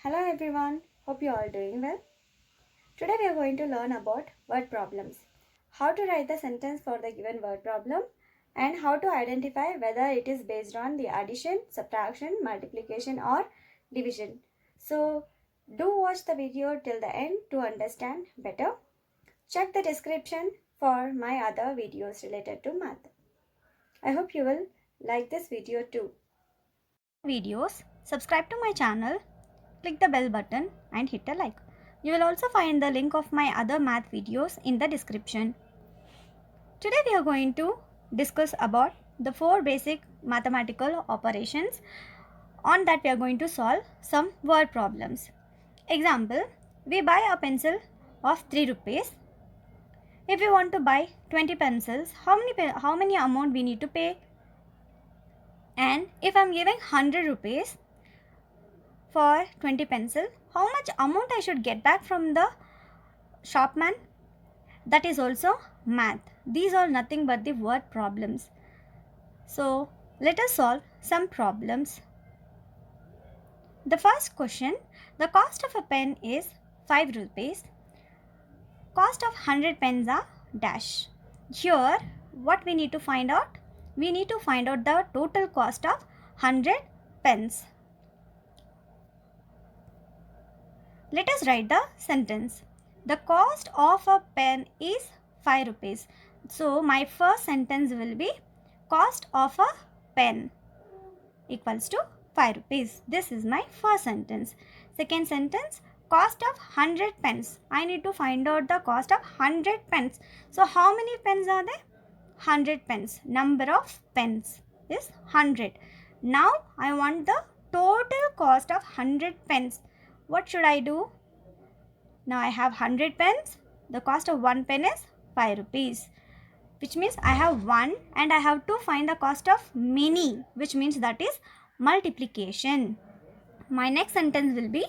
Hello everyone, hope you are all doing well. Today we are going to learn about word problems. How to write the sentence for the given word problem and how to identify whether it is based on the addition, subtraction, multiplication or division. So do watch the video till the end to understand better. Check the description for my other videos related to math. I hope you will like this video too. Videos, subscribe to my channel, click the bell button and hit a like. You will also find the link of my other math videos in the description. Today we are going to discuss about the 4 basic mathematical operations. On that we are going to solve some word problems. Example, we buy a pencil of 3 rupees. If we want to buy 20 pencils, how many amount we need to pay? And if I am giving 100 rupees for 20 pencil, how much amount I should get back from the shopman? That is also math. These are nothing but the word problems. So let us solve some problems. The first question, the cost of a pen is 5 rupees. Cost of 100 pens are dash. Here what we need to find out? We need to find out the total cost of 100 pens. Let us write the sentence. The cost of a pen is 5 rupees. So my first sentence will be cost of a pen equals to 5 rupees. This is my first sentence. Second sentence, cost of 100 pens. I need to find out the cost of 100 pens. So how many pens are there? 100 pens. Number of pens is 100. Now I want the total cost of 100 pens. What should I do? Now I have 100 pens. The cost of one pen is 5 rupees. Which means I have 1 and I have to find the cost of many, which means that is multiplication. My next sentence will be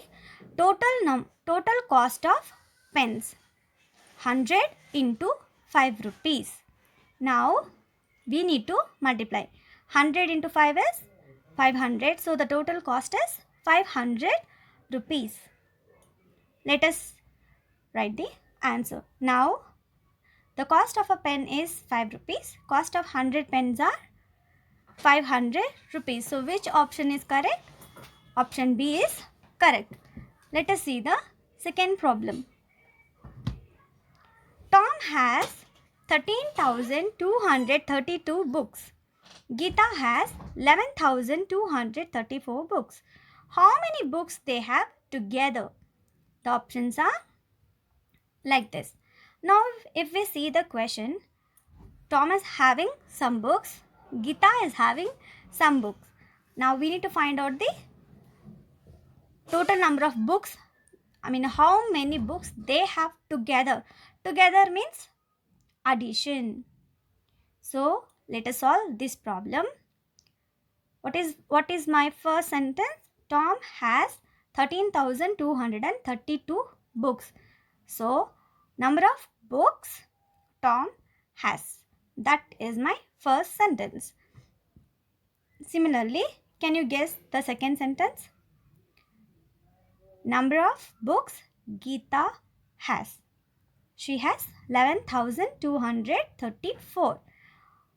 total cost of pens. 100 into 5 rupees. Now we need to multiply. 100 into 5 is 500. So the total cost is 500 rupees. Let us write the answer. Now the cost of a pen is 5 rupees. Cost of 100 pens are 500 rupees. So which option is correct? Option B is correct. Let us see the second problem. Tom has 13,232 books. Geeta has 11,234 books. How many books they have together? The options are like this. Now if we see the question, Tom is having some books, Geeta is having some books. Now we need to find out the total number of books. How many books they have together. Together means addition. So let us solve this problem. What is my first sentence? Tom has 13,232 books. So number of books Tom has. That is my first sentence. Similarly, can you guess the second sentence? Number of books Geeta has. She has 11,234.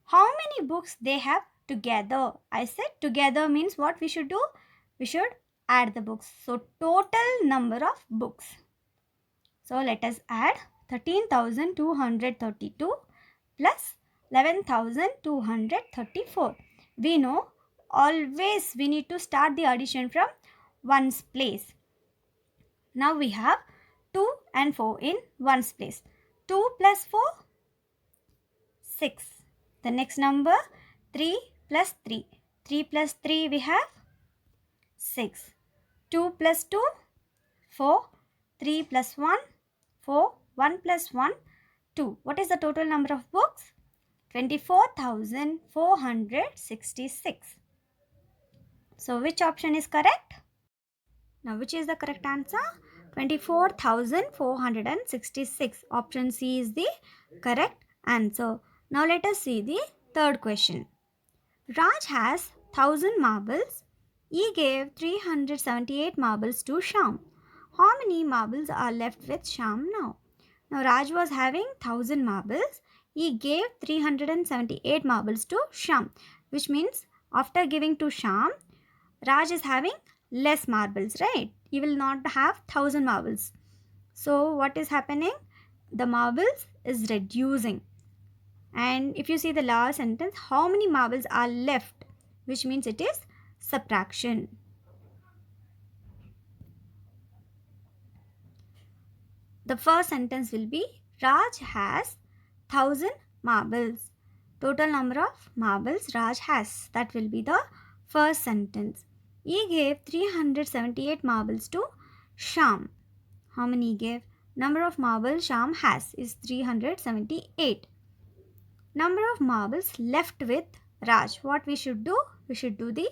How many books they have together? I said together means what we should do? We should add the books. So total number of books. So let us add 13,232 plus 11,234. We know always we need to start the addition from ones place. Now we have 2 and 4 in ones place. 2 plus 4, 6. The next number 3 plus 3. 3 plus 3 we have 6. 2 plus 2, 4. 3 plus 1, 4. 1 plus 1, 2. What is the total number of books? 24,466. So which option is correct? Now which is the correct answer? 24,466. Option C is the correct answer. Now let us see the third question. Raj has 1,000 marbles. E gave 378 marbles to Sham. How many marbles are left with Sham now? Now Raj was having 1000 marbles. He gave 378 marbles to Sham, which means after giving to Sham, Raj is having less marbles, right? He will not have 1000 marbles. So what is happening? The marbles is reducing. And if you see the last sentence, how many marbles are left? Which means it is subtraction. The first sentence will be Raj has 1000 marbles. Total number of marbles Raj has. That will be the first sentence. He gave 378 marbles to Sham. How many he gave? Number of marbles Sham has is 378. Number of marbles left with Raj. What we should do? We should do the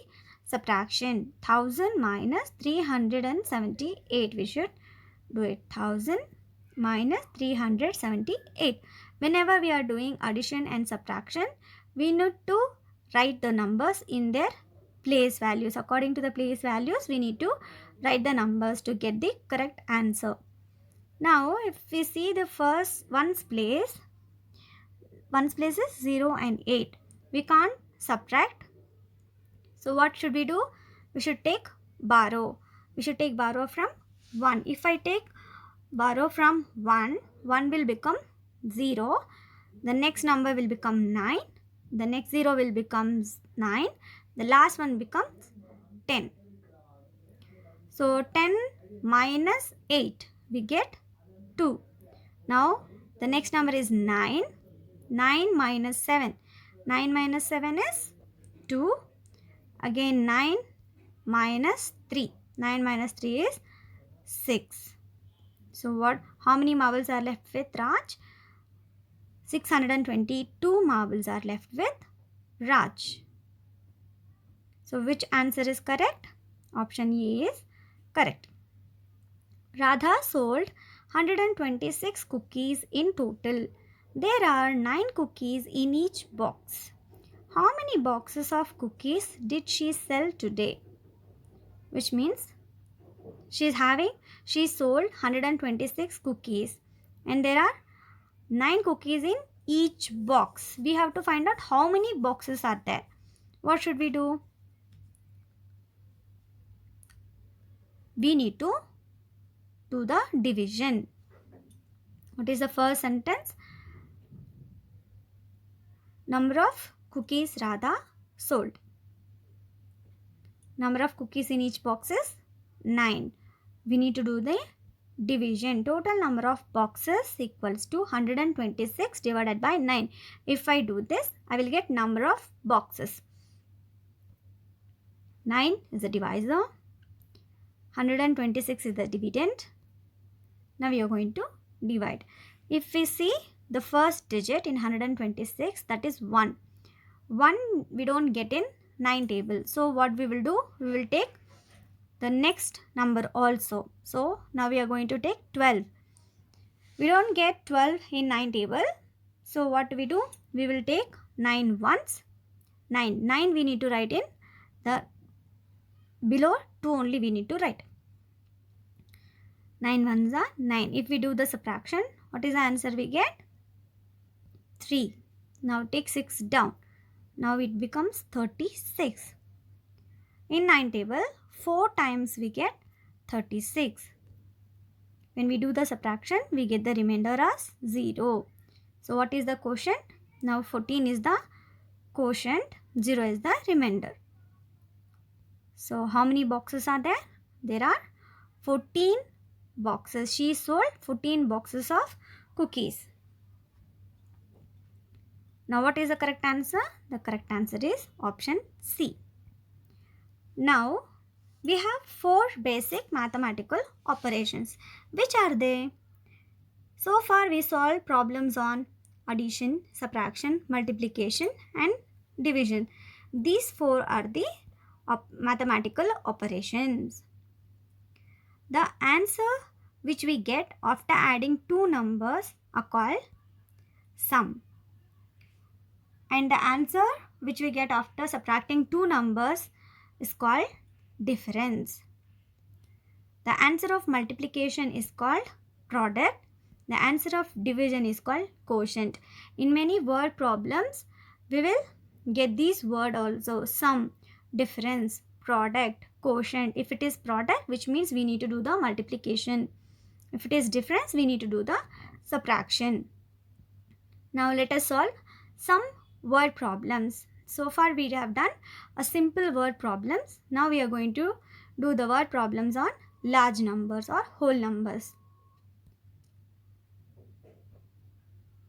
subtraction. 1000 minus 378. We should do it. 1000 minus 378. Whenever we are doing addition and subtraction, we need to write the numbers in their place values. According to the place values, we need to write the numbers to get the correct answer. Now, if we see the first ones place is 0 and 8. We can't subtract. So what should we do? We should take borrow. We should take borrow from 1. If I take borrow from 1, 1 will become 0. The next number will become 9. The next 0 will become 9. The last one becomes 10. So 10 minus 8, we get 2. Now the next number is 9. 9 minus 7. 9 minus 7 is 2. Again 9 minus 3. 9 minus 3 is 6. So how many marbles are left with Raj? 622 marbles are left with Raj. So which answer is correct? Option A is correct. Radha sold 126 cookies in total. There are 9 cookies in each box. How many boxes of cookies did she sell today? Which means she sold 126 cookies and there are 9 cookies in each box. We have to find out how many boxes are there. What should we do? We need to do the division. What is the first sentence? Number of cookies Radha sold. Number of cookies in each box is 9. We need to do the division. Total number of boxes equals to 126 divided by 9. If I do this, I will get number of boxes. 9 is the divisor. 126 is the dividend. Now we are going to divide. If we see the first digit in 126, that is 1. 1 we don't get in 9 table. So what we will do? We will take the next number also. So now we are going to take 12. We don't get 12 in 9 table. So what we do? We will take 9 ones. 9. 9 we need to write in the below 2 only we need to write. 9 ones are 9. If we do the subtraction, what is the answer we get? 3. Now take 6 down. Now it becomes 36. In 9 table, 4 times we get 36. When we do the subtraction, we get the remainder as 0. So what is the quotient? Now 14 is the quotient, 0 is the remainder. So how many boxes are there? There are 14 boxes. She sold 14 boxes of cookies. Now what is the correct answer? The correct answer is option C. Now we have 4 basic mathematical operations. Which are they? So far we solved problems on addition, subtraction, multiplication and division. These 4 are the mathematical operations. The answer which we get after adding 2 numbers are called sum. And the answer which we get after subtracting 2 numbers is called difference. The answer of multiplication is called product. The answer of division is called quotient. In many word problems, we will get these word also: sum, difference, product, quotient. If it is product, which means we need to do the multiplication. If it is difference, we need to do the subtraction. Now let us solve some word problems. So far we have done a simple word problems. Now we are going to do the word problems on large numbers or whole numbers.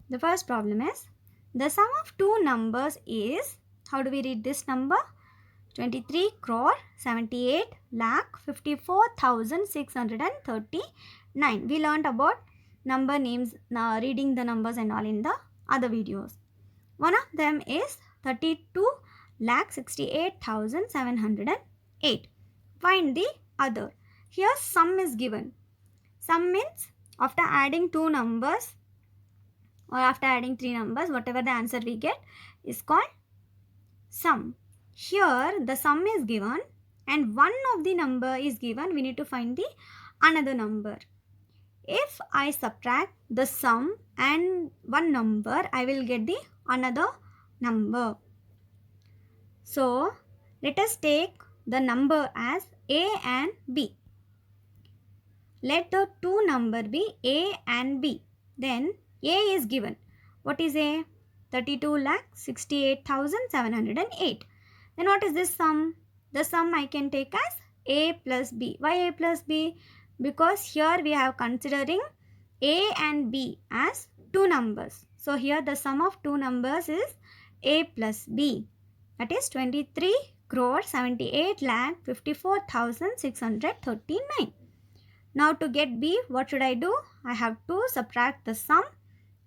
The first problem is, the sum of two numbers is, how do we read this number? 23 crore 78 lakh 54,639. We learnt about number names, reading the numbers and all in the other videos. One of them is 32 lakh 68,708. Find the other. Here sum is given. Sum means after adding two numbers or after adding three numbers, whatever the answer we get is called sum. Here the sum is given and one of the number is given. We need to find the another number. If I subtract the sum and one number, I will get the another number. So let us take the number as A and B. Let the two number be A and B. Then A is given. What is A? 32,68,708. Then what is this sum? The sum I can take as A plus B. Why A plus B? Because here we have considering A and B as two numbers. So here the sum of two numbers is A plus B. That is 23 crore 78 lakh 54,639. Now to get B, what should I do? I have to subtract the sum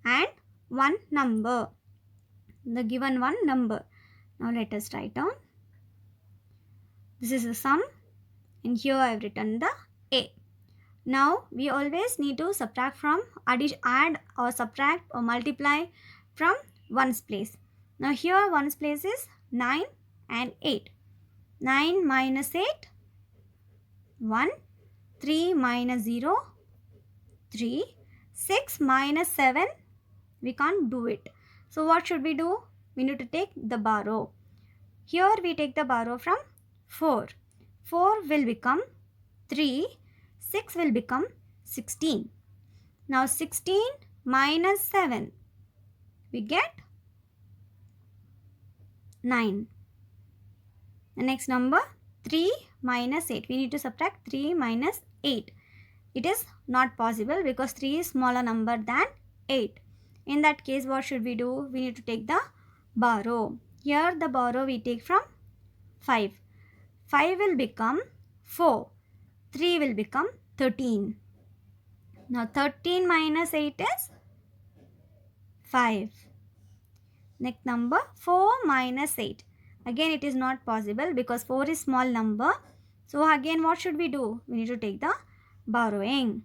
and one number. The given one number. Now let us write down. This is the sum and here I have written the A. Now we always need to subtract from, add or subtract or multiply from ones place. Now here ones place is 9 and 8. 9 minus 8, 1. 3 minus 0, 3. 6 minus 7, we can't do it. So what should we do? We need to take the borrow. Here we take the borrow from 4. 4 will become 3. 6 will become 16. Now 16 minus 7, we get 9. The next number 3 minus 8. We need to subtract 3 minus 8. It is not possible because 3 is smaller number than 8. In that case, what should we do? We need to take the borrow. Here the borrow we take from 5. 5 will become 4. 3 will become 13. Now 13 minus 8 is 5. Next number 4 minus 8. Again it is not possible because 4 is small number. So again what should we do? We need to take the borrowing.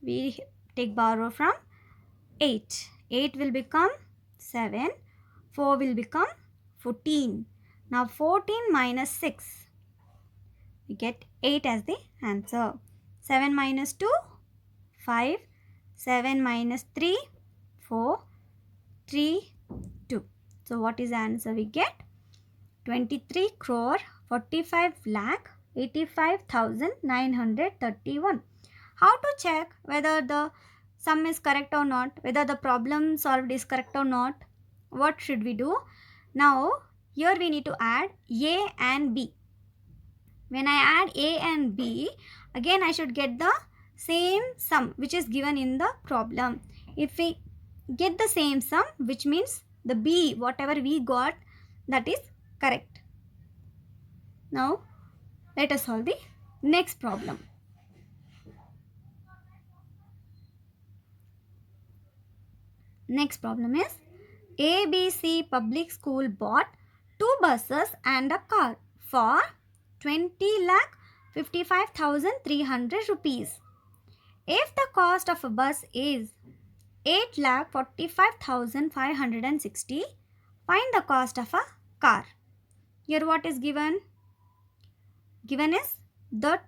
We take borrow from 8. 8 will become 7. 4 will become 14. Now 14 minus 6. We get 8 as the answer. 7 minus 2, 5. 7 minus 3, 4. 3, 2. So what is the answer we get? 23 crore 45 lakh 85,931. How to check whether the sum is correct or not, whether the problem solved is correct or not? What should we do? Now here we need to add A and B. When I add A and B, again I should get the same sum which is given in the problem. If we get the same sum, which means the B, whatever we got, that is correct. Now let us solve the next problem. Next problem is, ABC Public School bought 2 buses and a car for 20,55,300 rupees. If the cost of a bus is 8,45,560, find the cost of a car. Here what is given? given is the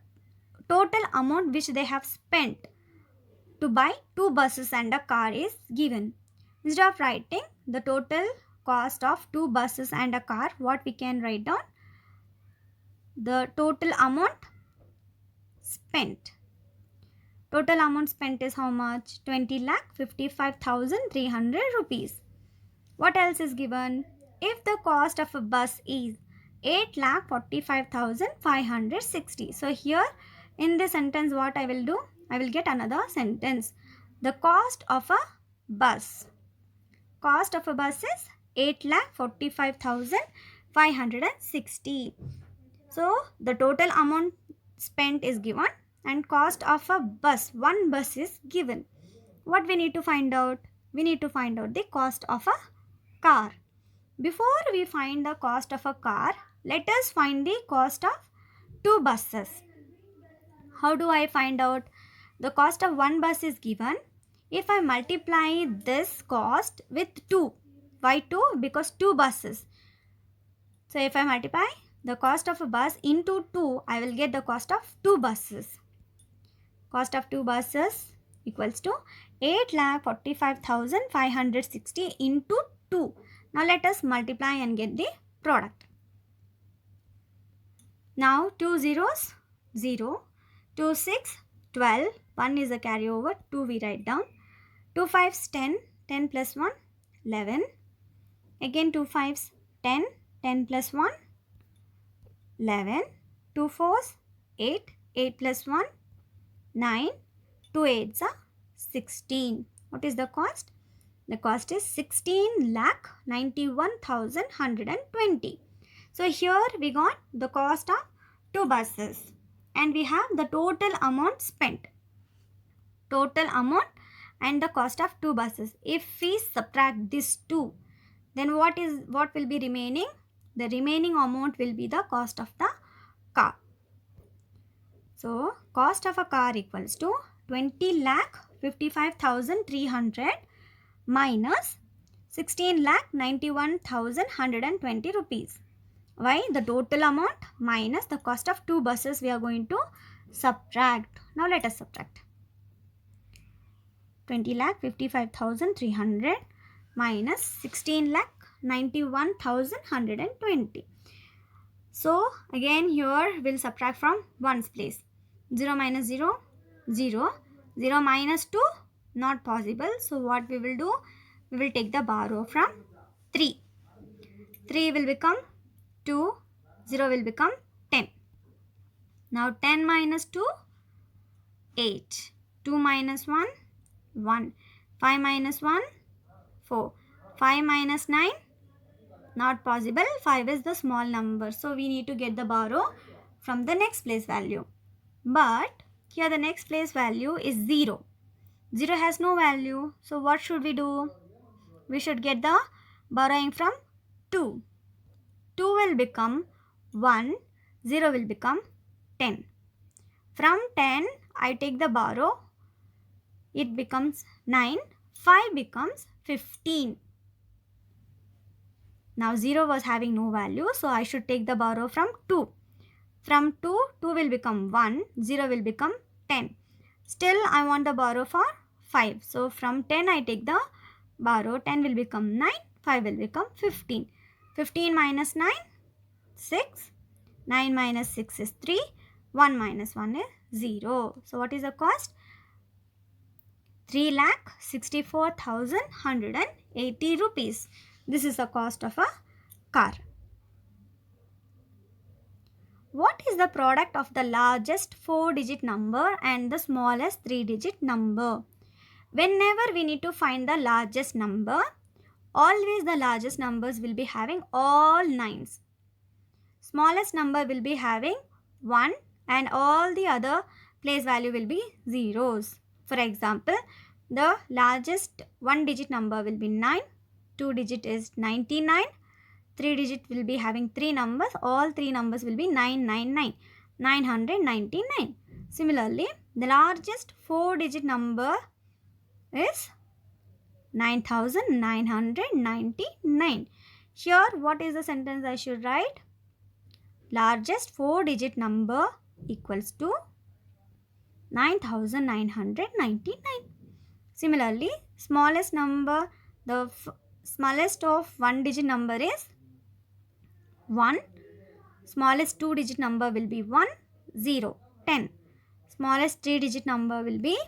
total amount which they have spent to buy 2 buses and a car is given. Instead of writing the total cost of 2 buses and a car, what we can write down? The total amount spent. Total amount spent is how much? 20,55,300 rupees. What else is given? If the cost of a bus is 8,45,560. So here in this sentence what I will do? I will get another sentence. The cost of a bus. Cost of a bus is 8,45,560. So the total amount spent is given and cost of a bus, one bus is given. What we need to find out? We need to find out the cost of a car. Before we find the cost of a car, let us find the cost of 2 buses. How do I find out? The cost of one bus is given. If I multiply this cost with 2, why 2? Because 2 buses. So if I multiply the cost of a bus into 2, I will get the cost of 2 buses. Cost of 2 buses equals to 8,45,560 into 2. Now let us multiply and get the product. Now 2 zeros 0, 2 6 12, 1 is a carryover, 2 we write down. 2 5s 10, 10 plus 1 11. Again 2 5s 10, 10 plus 1 11. 2 4s 8, 8 plus 1 9, 2 8s are 16. What is the cost? The cost is 16,91,120. So here we got the cost of 2 buses and we have the total amount spent. Total amount and the cost of 2 buses. If we subtract this 2, then what will be remaining? The remaining amount will be the cost of the car. So cost of a car equals to 20,55,300 minus 16,91,120 rupees. Why? The total amount minus the cost of 2 buses we are going to subtract. Now let us subtract. 20,55,300 minus 16,91,120. So again here we'll subtract from 1's place. 0 minus 0, 0. 0 minus 2, not possible. So what we will do? We will take the borrow from 3. 3 will become 2, 0 will become 10. Now 10 minus 2, 8. 2 minus 1, 1. 5 minus 1, 4. 5 minus 9, not possible. 5 is the small number. So we need to get the borrow from the next place value. But here the next place value is 0. 0 has no value. So what should we do? We should get the borrowing from 2. 2 will become 1. 0 will become 10. From 10 I take the borrow. It becomes 9. 5 becomes 15. Now 0 was having no value. So I should take the borrow from 2. From 2, 2 will become 1, 0 will become 10. Still I want the borrow for 5. So from 10 I take the borrow, 10 will become 9, 5 will become 15. 15 minus 9, 6. 9 minus 6 is 3. 1 minus 1 is 0. So what is the cost? 3,64,180 rupees. This is the cost of a car. What is the product of the largest 4-digit number and the smallest 3-digit number? Whenever we need to find the largest number, always the largest numbers will be having all 9s. Smallest number will be having 1 and all the other place value will be zeros. For example, the largest 1-digit number will be 9, 2-digit is 99, 3-digit will be having 3 numbers, all 3 numbers will be 999, 999. Similarly, the largest 4-digit number is 9,999. Here, what is the sentence I should write? largest 4-digit number equals to 9999. Similarly, smallest number, the smallest of 1-digit number is 1. Smallest 2-digit number will be 1, 0, 10. Smallest 3-digit number will be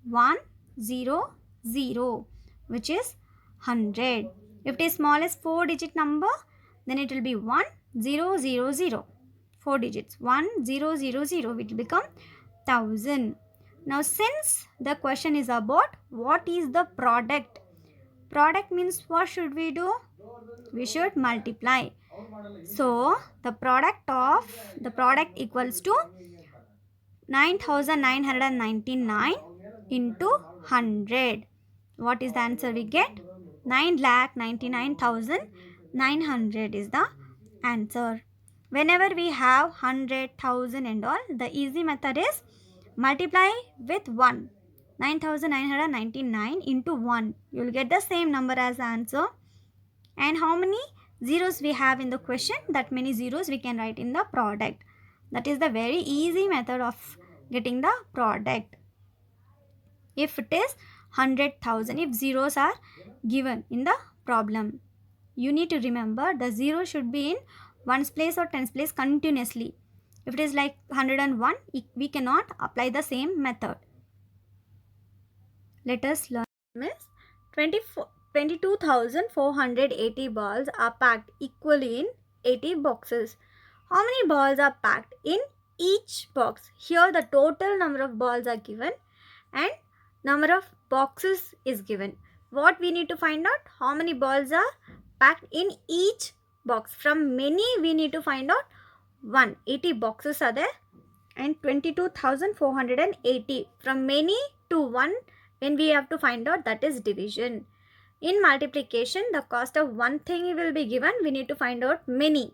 1, 0, 0, which is 100. If it is smallest 4-digit number, then it will be 1, 0, 0, 0. 4 digits. 1, 0, 0, 0 will become 1000. Now, since the question is about what is the product, product means what should we do? We should multiply. So, the product equals to 9999 into 100. What is the answer we get? 9,99,900 is the answer. Whenever we have 100, 1000 and all, the easy method is multiply with 1. 9,999 into 1. You will get the same number as the answer. And how many zeros we have in the question, that many zeros we can write in the product. That is the very easy method of getting the product. If it is 100,000, if zeros are given in the problem, you need to remember the zero should be in ones place or tens place continuously. If it is like 101, we cannot apply the same method. Let us learn. 22,480 balls are packed equally in 80 boxes. How many balls are packed in each box? Here the total number of balls are given and number of boxes is given. What we need to find out? How many balls are packed in each box. From many we need to find out 1. 80 boxes are there and 22,480. From many to 1, when we have to find out, that is division. In multiplication, the cost of one thing will be given. We need to find out many.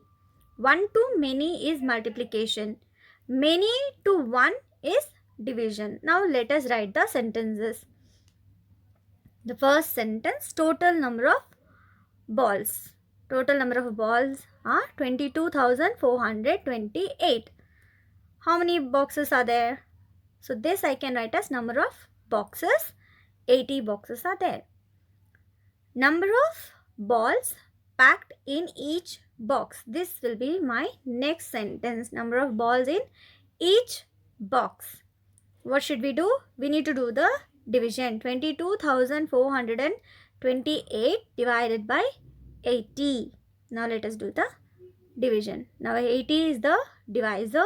1 to many is multiplication. Many to 1 is division. Now let us write the sentences. The first sentence, total number of balls. Total number of balls are 22,428. How many boxes are there? So this I can write as number of boxes. 80 boxes are there. Number of balls packed in each box. This will be my next sentence. Number of balls in each box. What should we do? We need to do the division. 22,428 divided by 80. Now let us do the division. Now 80 is the divisor.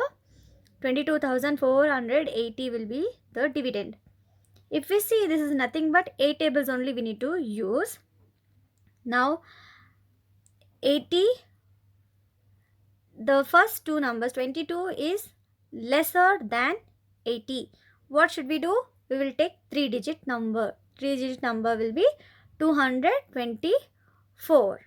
22,480 will be the dividend. If we see, this is nothing but 8 tables only we need to use. Now 80, the first two numbers, 22 is lesser than 80. What should we do? We will take 3-digit number. 3-digit number will be 224.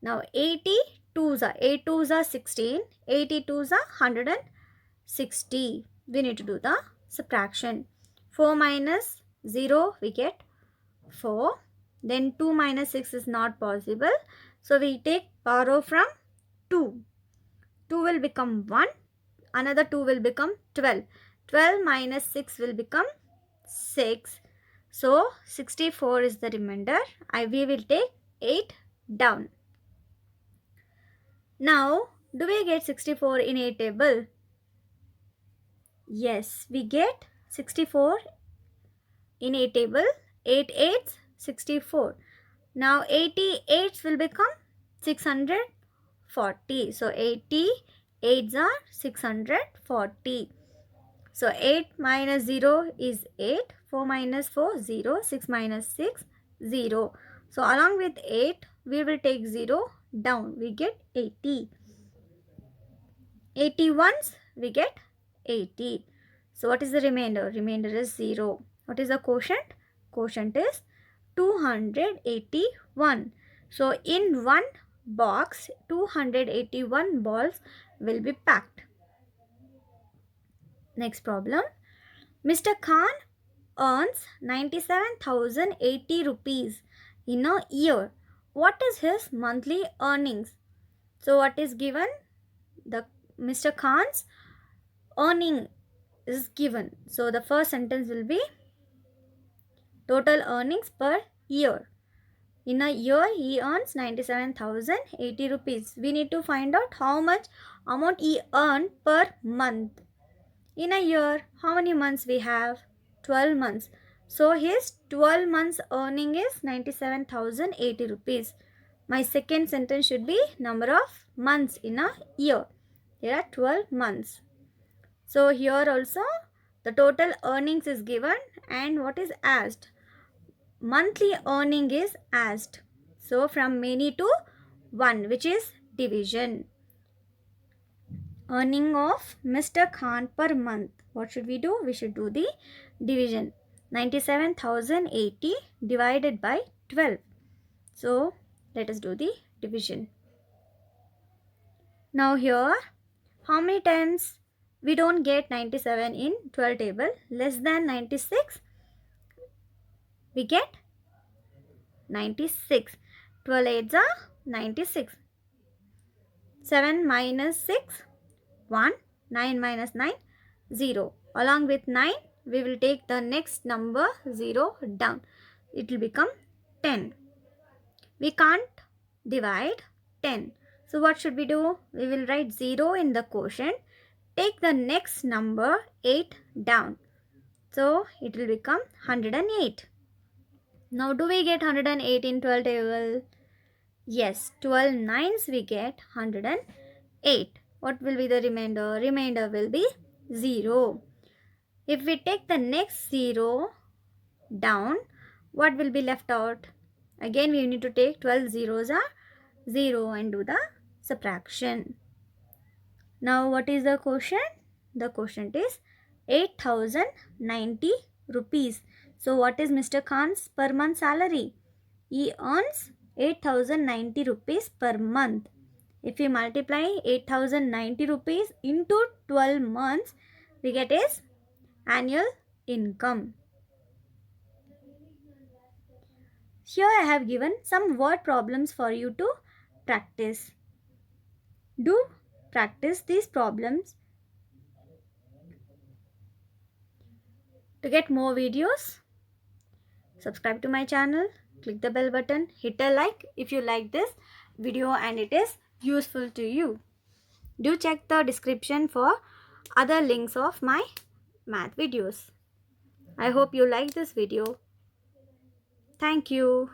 Now 82s are 8 2s are 16, 82s are 160. We need to do the subtraction. 4 minus 0 we get 4. Then 2 minus 6 is not possible. So we take borrow from 2. 2 will become 1. Another 2 will become 12. 12 minus 6 will become 6. So 64 is the remainder. We will take 8 down. Now, do we get 64 in a table? Yes, we get 64 in a table. 8 8s, 64. Now 88 will become 640. So 88s are 640. So 8 minus 0 is 8. 4 minus 4, 0. 6 minus 6, 0. So along with 8, we will take 0 down. We get 80. 81s, we get 80. So what is the remainder? Remainder is 0. What is the quotient? Quotient is 281. So in one box, 281 balls will be packed. Next problem. Mr. Khan earns 97,080 rupees in a year. What is his monthly earnings? So what is given? the Mr. Khan's earning is given. So the first sentence will be total earnings per year. In a year, he earns 97,080 rupees. We need to find out how much amount he earned per month. In a year, how many months we have? 12 months. So his 12 months earning is 97,080 rupees. My second sentence should be number of months in a year. There are 12 months. So here also the total earnings is given and what is asked? Monthly earning is asked. So from many to 1, which is division. Earning of Mr. Khan per month. What should we do? We should do the division. 97,080 divided by 12. So let us do the division. Now here, how many times we don't get 97 in 12 table? Less than 96, we get 96. 12 8s are 96. 7 minus 6, 1. 9 minus 9, 0. Along with 9, we will take the next number 0 down. It will become 10. We can't divide 10. So what should we do? We will write 0 in the quotient. Take the next number 8 down. So it will become 108. Now do we get 108 in 12 table? Yes, 12 nines we get 108. What will be the remainder? Remainder will be 0. If we take the next 0 down, what will be left out? Again we need to take 12 zeros are 0 and do the subtraction. Now what is the quotient? The quotient is 8,090 rupees. So what is Mr. Khan's per month salary? He earns 8,090 rupees per month. If we multiply 8,090 rupees into 12 months, we get his annual income. Here I have given some word problems for you to practice. Do practice these problems. To get more videos, subscribe to my channel, click the bell button, hit a like if you like this video and it is useful to you. Do check the description for other links of my math videos. I hope you like this video. Thank you.